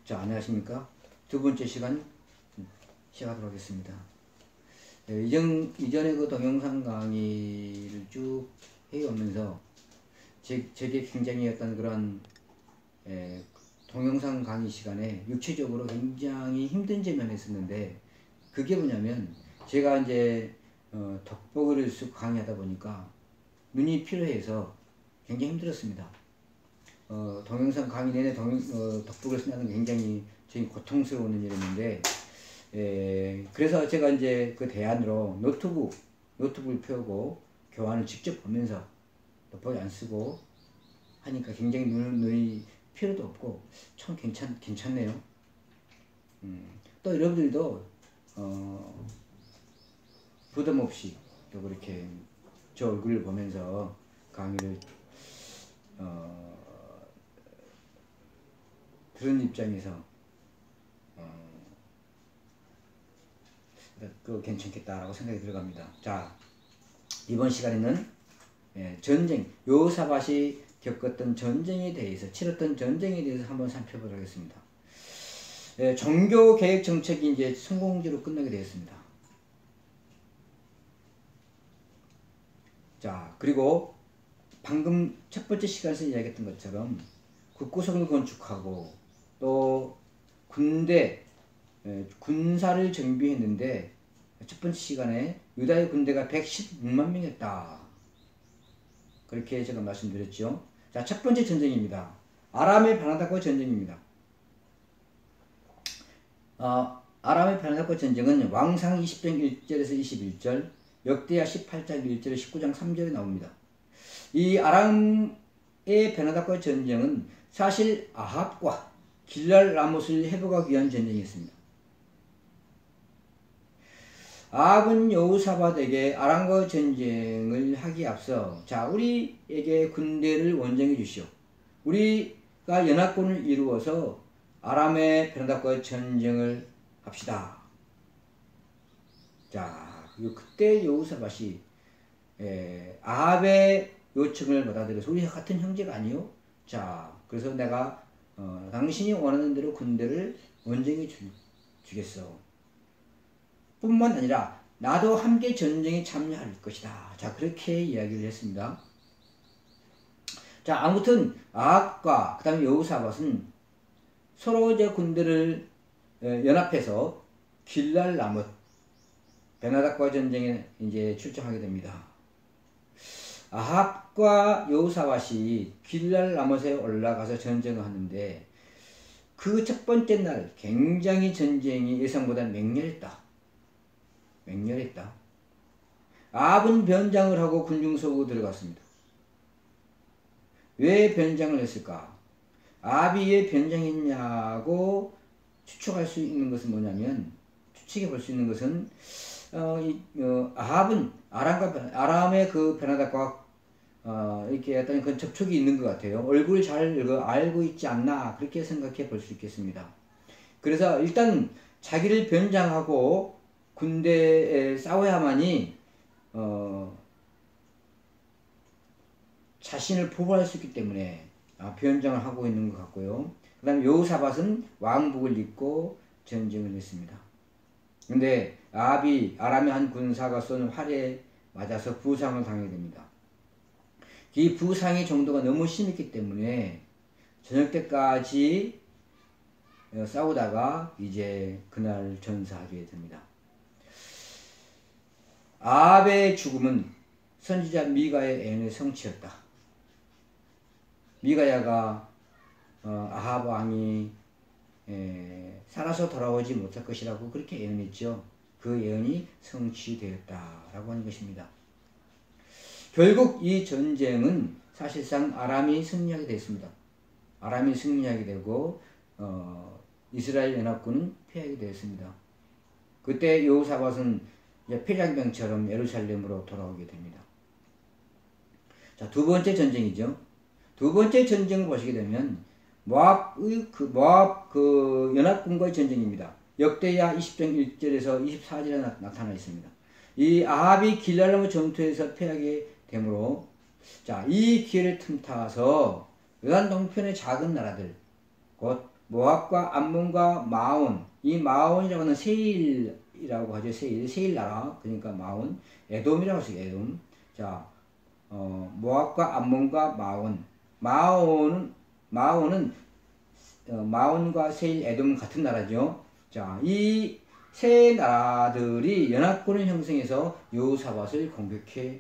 자, 안녕하십니까? 두 번째 시간 시작하도록 하겠습니다. 이전에 그 동영상 강의를 쭉 해오면서 제게 굉장히 어떤 그런 동영상 강의 시간에 육체적으로 굉장히 힘든 점이 하나 있었는데, 그게 뭐냐면 제가 이제 덕보기를 쑥 강의하다 보니까 눈이 필요해서 굉장히 힘들었습니다. 동영상 강의 내내 덕보기를 쓴다는 게 굉장히 저희 고통스러운 일이었는데, 그래서 제가 이제 그 대안으로 노트북을 펴고 교환을 직접 보면서 덕보기 안 쓰고 하니까 굉장히 눈이 필요도 없고 참 괜찮네요. 또 여러분들도 부담 없이 또 그렇게 저 얼굴을 보면서 강의를 그런 입장에서 그 괜찮겠다라고 생각이 들어갑니다. 자, 이번 시간에는 전쟁, 여호사밧이 겪었던 전쟁에 대해서, 치렀던 전쟁에 대해서 한번 살펴보도록 하겠습니다. 종교 개혁 정책이 이제 성공적으로 끝나게 되었습니다. 자, 그리고 방금 첫 번째 시간에서 이야기했던 것처럼 국구성을 건축하고 또 군사를 정비했는데, 첫 번째 시간에 유다의 군대가 116만 명이었다. 그렇게 제가 말씀드렸죠. 자, 첫 번째 전쟁입니다. 아람의 베나닥과 전쟁입니다. 아람의 베나닥과 전쟁은 왕상 20장 1절에서 21절, 역대하 18장 1절에 19장 3절에 나옵니다. 이 아람의 베나닥과 전쟁은 사실 아합과 길랄 라못을 회복하기 위한 전쟁이었습니다. 아합은 여호사밧에게 아람과 전쟁을 하기에 앞서, 자, 우리에게 군대를 원정해 주시오. 우리가 연합군을 이루어서 아람의 베나닥과 전쟁을 합시다. 자, 그때 여호사밧이 아합의 요청을 받아들여서, 우리 같은 형제가 아니요? 자, 그래서 내가 당신이 원하는 대로 군대를 원정해 주겠어. 뿐만 아니라 나도 함께 전쟁에 참여할 것이다. 자, 그렇게 이야기를 했습니다. 자, 아무튼 아합과 그 다음에 여호사밧은 서로 이제 군대를 연합해서 길랄 라못 베나닥과 전쟁에 이제 출정하게 됩니다. 아합과 여호사밧이 길랄 라못에 올라가서 전쟁을 하는데, 그 첫 번째 날 굉장히 전쟁이 예상보다 맹렬했다. 아합은 변장을 하고 군중 속으로 들어갔습니다. 왜 변장을 했을까? 아합이 왜 변장했냐고 추측할 수 있는 것은 뭐냐면, 추측해 볼 수 있는 것은 아합은 아람의 그 베나닥과 이렇게 어떤 그 접촉이 있는 것 같아요. 얼굴을 잘 알고 있지 않나, 그렇게 생각해 볼 수 있겠습니다. 그래서 일단 자기를 변장하고 군대에 싸워야만이 자신을 보호할 수 있기 때문에 변장을 하고 있는 것 같고요. 그 다음에 여호사밧은 왕복을 입고 전쟁을 했습니다. 근데 아람의 한 군사가 쏜 활에 맞아서 부상을 당하게 됩니다. 이 부상의 정도가 너무 심했기 때문에 저녁 때까지 싸우다가 이제 그날 전사하게 됩니다. 아합의 죽음은 선지자 미가의 애언의 성취였다. 미가야가 아합 왕이 살아서 돌아오지 못할 것이라고 그렇게 예언했죠. 그 예언이 성취되었다라고 하는 것입니다. 결국 이 전쟁은 사실상 아람이 승리하게 됐습니다. 아람이 승리하게 되고 이스라엘 연합군은 패하게 되었습니다. 그때 여호사밧은 패장병처럼 예루살렘으로 돌아오게 됩니다. 자, 두 번째 전쟁이죠. 두 번째 전쟁을 보시게 되면 모압 그 연합군과의 전쟁입니다. 역대하 20장 1절에서 24절에 나타나 있습니다. 이 아합이 길랄라못 전투에서 패하게 되므로, 자, 이 기회를 틈타서 요단 동편의 작은 나라들, 곧 모압과 암몬과 마온, 이 마온이라고 하는 세일이라고 하죠. 세일 나라. 그러니까 마온, 에돔이라고 하죠. 에돔. 자, 모압과 암몬과 마온. 마온은 마온과 세일, 에돔 같은 나라죠. 자, 이 세 나라들이 연합군을 형성해서 여호사밧을 공격해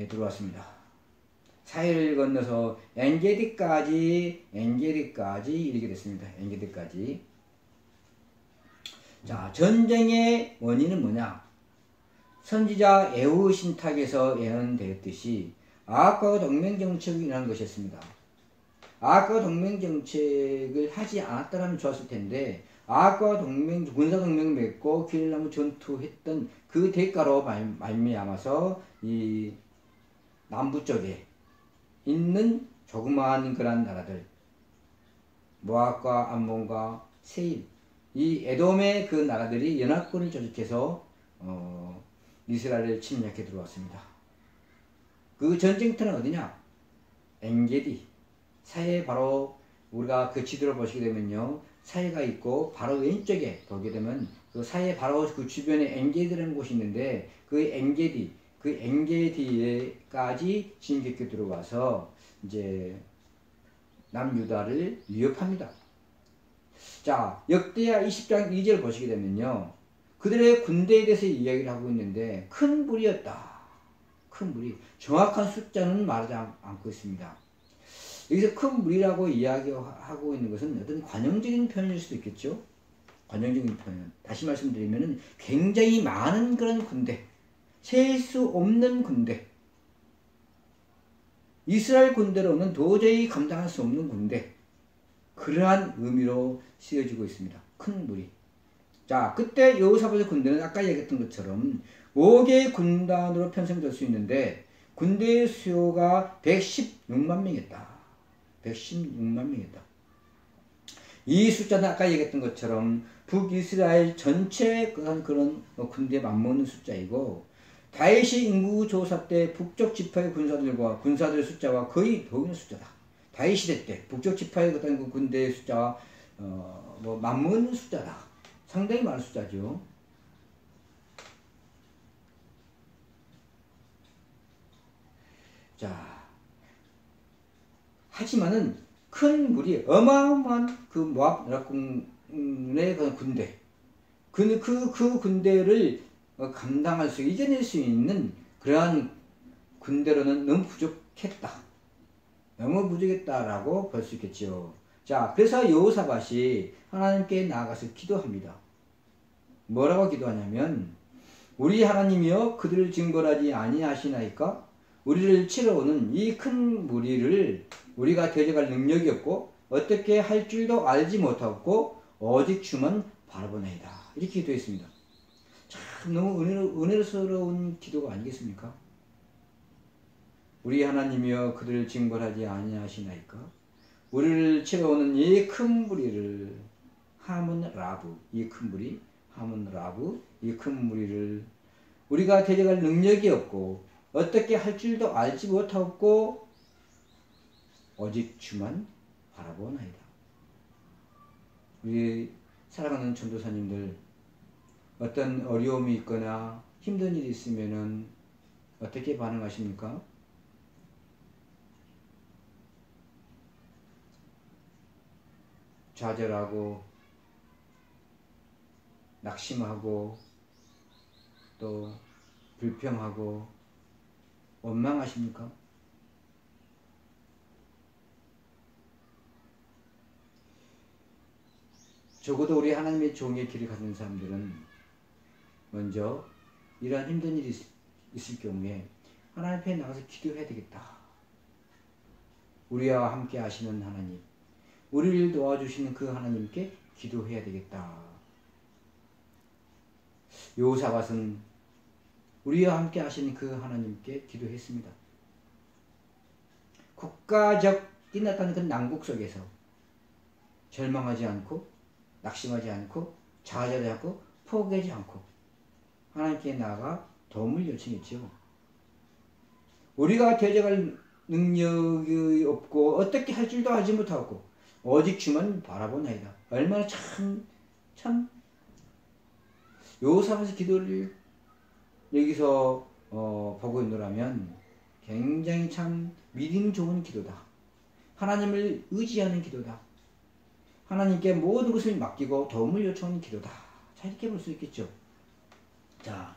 들어왔습니다. 사해를 건너서 엔게디까지 이르게 됐습니다. 엔게디까지. 자, 전쟁의 원인은 뭐냐? 선지자 에후 신탁에서 예언되었듯이 아합과 동맹 정책이 일어난 것이었습니다. 아합과 동맹 정책을 하지 않았다면 좋았을 텐데, 아합과 군사 동맹을 맺고 길나무 전투했던 그 대가로 말미암아서 이 남부 쪽에 있는 조그마한 그런 나라들, 모압과 암몬과 세일, 이 에돔의 그 나라들이 연합군을 조직해서 이스라엘을 침략해 들어왔습니다. 그 전쟁터는 어디냐? 엔게디. 사해 바로 우리가 그 지도를 보시게 되면요, 사해가 있고 바로 왼쪽에 보게 되면 그 사해 바로 그 주변에 엔게디라는 곳이 있는데, 그 엔게디에까지 진격해 들어와서 이제 남유다를 위협합니다. 자, 역대하 20장 2절 보시게 되면요, 그들의 군대에 대해서 이야기를 하고 있는데 큰 무리였다. 큰 무리. 정확한 숫자는 말하지 않고 있습니다. 여기서 큰 무리라고 이야기하고 있는 것은 어떤 관용적인 표현일 수도 있겠죠. 관용적인 표현. 다시 말씀드리면 굉장히 많은 그런 군대, 셀 수 없는 군대, 이스라엘 군대로는 도저히 감당할 수 없는 군대, 그러한 의미로 쓰여지고 있습니다. 큰 무리. 자, 그때 여호사밧의 군대는 아까 얘기했던 것처럼 5개의 군단으로 편성될 수 있는데 군대의 수요가 116만 명이었다. 116만 명이었다. 이 숫자는 아까 얘기했던 것처럼 북이스라엘 전체 그런 군대에 맞먹는 숫자이고, 다윗이 인구 조사 때 북쪽 지파의 군사들의 숫자와 거의 동일한 숫자다. 다윗 시대 때 북쪽 지파의 그 군대의 숫자와 맞먹는 숫자다. 상당히 많은 숫자죠. 자, 하지만은 큰 무리, 어마어마한 그 모압 연합군의 그 군대, 그 군대를 감당할 수, 이겨낼 수 있는 그러한 군대로는 너무 부족했다. 너무 부족했다라고 볼 수 있겠죠. 자, 그래서 여호사밧이 하나님께 나아가서 기도합니다. 뭐라고 기도하냐면, 우리 하나님이여 그들을 징벌하지 아니하시나이까? 우리를 치러오는 이 큰 무리를 우리가 대적할 능력이 없고 어떻게 할 줄도 알지 못하고 오직 주만 바라보나이다. 이렇게 기도했습니다. 참 너무 은혜스러운 기도가 아니겠습니까? 우리 하나님이여 그들을 징벌하지 아니하시나이까? 우리를 치러오는 이 큰 무리를, 하몬 라브, 이 큰 무리, 하몬 라브, 이 큰 무리를 우리가 대적할 능력이 없고 어떻게 할 줄도 알지 못하고 오직 주만 바라보나이다. 우리 사랑하는 전도사님들, 어떤 어려움이 있거나 힘든 일이 있으면은 어떻게 반응하십니까? 좌절하고 낙심하고 또 불평하고 원망하십니까? 적어도 우리 하나님의 종의 길을 가는 사람들은 먼저 이러한 힘든 일이 있을 경우에 하나님 앞에 나가서 기도해야 되겠다. 우리와 함께 하시는 하나님, 우리를 도와주시는 그 하나님께 기도해야 되겠다. 여호사밧은 우리와 함께 하시는 그 하나님께 기도했습니다. 국가적이 나타나는 그 난국 속에서 절망하지 않고 낙심하지 않고 좌절하지 않고 포기하지 않고 하나님께 나아가 도움을 요청했죠. 우리가 대적할 능력이 없고 어떻게 할 줄도 알지 못하고 오직 주만 바라보나이다. 얼마나 참 여호사밧의 기도를 여기서 보고 있노라면 굉장히 참 믿음 좋은 기도다. 하나님을 의지하는 기도다. 하나님께 모든 것을 맡기고 도움을 요청하는 기도다. 자, 이렇게 볼 수 있겠죠. 자,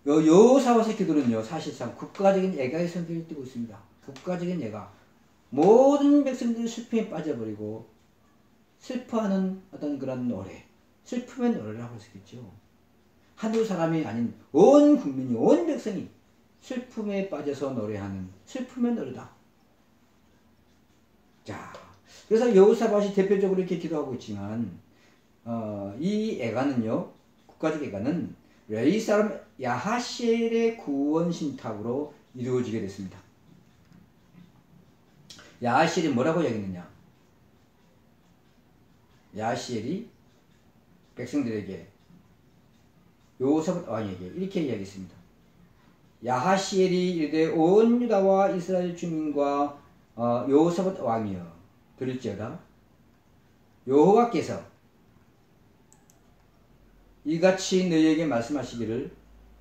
여호사밧의 기도는요, 사실상 국가적인 애가의 성격을 띠고 있습니다. 국가적인 애가. 모든 백성들이 슬픔에 빠져버리고 슬퍼하는 어떤 그런 노래, 슬픔의 노래라고 할 수 있겠죠. 한두 사람이 아닌 온 국민이, 온 백성이 슬픔에 빠져서 노래하는 슬픔의 노래다. 자, 그래서 여호사밧이 대표적으로 이렇게 기도하고 있지만 이 애가는요, 국가적 애가는 레위 사람 야하시엘의 구원 신탁으로 이루어지게 됐습니다. 야하시엘이 뭐라고 이야기했느냐? 야하시엘이 백성들에게 여호사밧 왕에게 이렇게 이야기했습니다. 야하시엘이 이르되 온 유다와 이스라엘 주민과 여호사밧 왕이여 들을지어다. 여호와께서 이같이 너희에게 말씀하시기를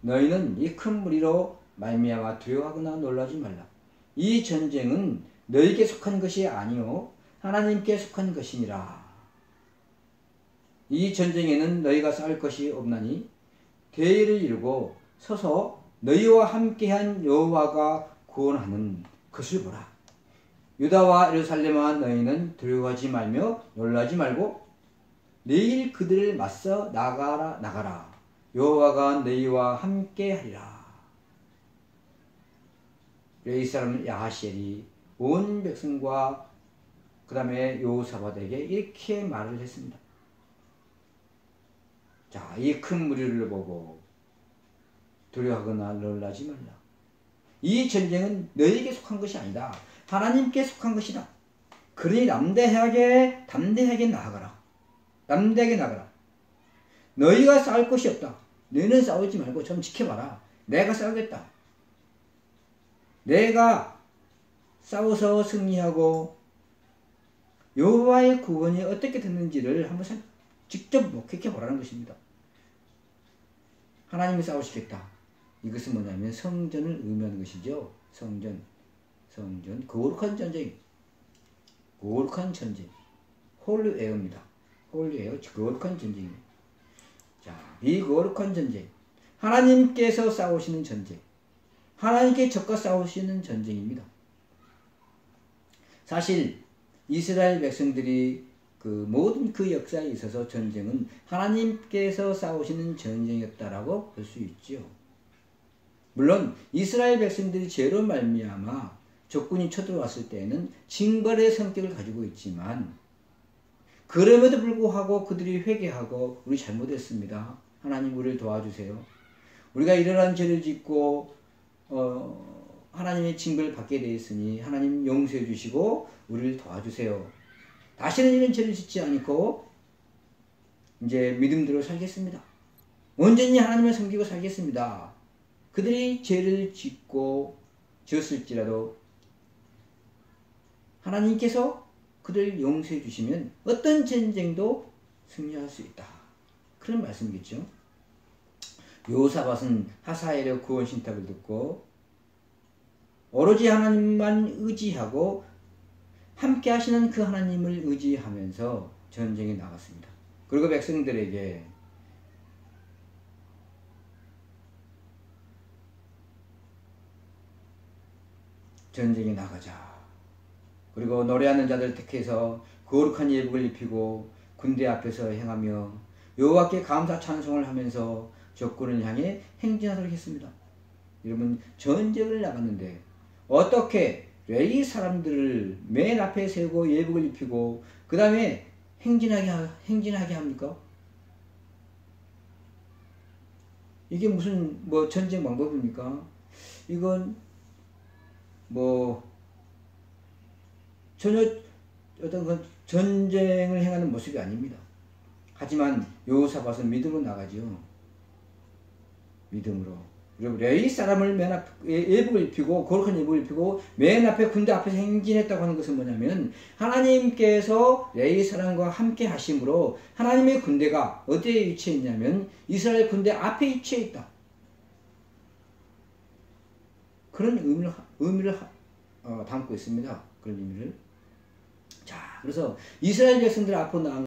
너희는 이 큰 무리로 말미암아 두려워하거나 놀라지 말라. 이 전쟁은 너희에게 속한 것이 아니요 하나님께 속한 것이니라. 이 전쟁에는 너희가 싸울 것이 없나니 대의를 이루고 서서 너희와 함께한 여호와가 구원하는 것을 보라. 유다와 예루살렘아 너희는 두려워하지 말며 놀라지 말고 내일 그들을 맞서 나가라. 여호와가 너희와 함께하리라. 레위 사람 야하시엘이 온 백성과 그 다음에 여호사밧에게 이렇게 말을 했습니다. 자, 이 큰 무리를 보고 두려워하거나 놀라지 말라. 이 전쟁은 너희에게 속한 것이 아니다. 하나님께 속한 것이다. 그러니 담대하게 나아가라. 담대하게 나가라. 너희가 싸울 것이 없다. 너희는 싸우지 말고 좀 지켜봐라. 내가 싸우겠다. 내가 싸워서 승리하고 여호와의 구원이 어떻게 됐는지를 한번 직접 목격해 보라는 것입니다. 하나님이 싸우시겠다. 이것은 뭐냐면 성전을 의미하는 것이죠. 성전, 거룩한 전쟁, 홀리웨어입니다. 홀리웨어, 거룩한 전쟁입니다. 자, 이 거룩한 전쟁, 하나님께서 싸우시는 전쟁, 하나님께 적과 싸우시는 전쟁입니다. 사실 이스라엘 백성들이 모든 그 역사에 있어서 전쟁은 하나님께서 싸우시는 전쟁이었다라고 볼 수 있죠. 물론 이스라엘 백성들이 죄로 말미암아 적군이 쳐들어왔을 때에는 징벌의 성격을 가지고 있지만 그럼에도 불구하고 그들이 회개하고 우리 잘못했습니다. 하나님 우리를 도와주세요. 우리가 이러한 죄를 짓고 하나님의 징벌을 받게 되었으니 하나님 용서해 주시고 우리를 도와주세요. 다시는 이런 죄를 짓지 않고 이제 믿음대로 살겠습니다. 온전히 하나님을 섬기고 살겠습니다. 그들이 죄를 지었을지라도 하나님께서 그들을 용서해 주시면 어떤 전쟁도 승리할 수 있다. 그런 말씀이겠죠. 여호사밧은 하사엘의 구원 신탁을 듣고 오로지 하나님만 의지하고 함께 하시는 그 하나님을 의지하면서 전쟁에 나갔습니다. 그리고 백성들에게 전쟁에 나가자. 그리고 노래하는 자들 택해서 거룩한 예복을 입히고 군대 앞에서 행하며 여호와께 감사 찬송을 하면서 적군을 향해 행진하도록 했습니다. 여러분, 전쟁을 나갔는데 어떻게 레위 사람들을 맨 앞에 세우고 예복을 입히고 그 다음에 행진하게 합니까? 이게 무슨 전쟁 방법입니까? 이건 전혀 어떤 전쟁을 행하는 모습이 아닙니다. 하지만 여호사밧은 믿음으로 나가죠. 믿음으로. 그리고 레위 사람을 맨 앞에 예복을 입히고 거룩한 예복을 입히고 맨 앞에 군대 앞에서 행진했다고 하는 것은 뭐냐면 하나님께서 레위 사람과 함께 하심으로 하나님의 군대가 어디에 위치해 있냐면 이스라엘 군대 앞에 위치해 있다. 그런 의미를 담고 있습니다. 그런 의미를. 자, 그래서 이스라엘 백성들 앞으로 나간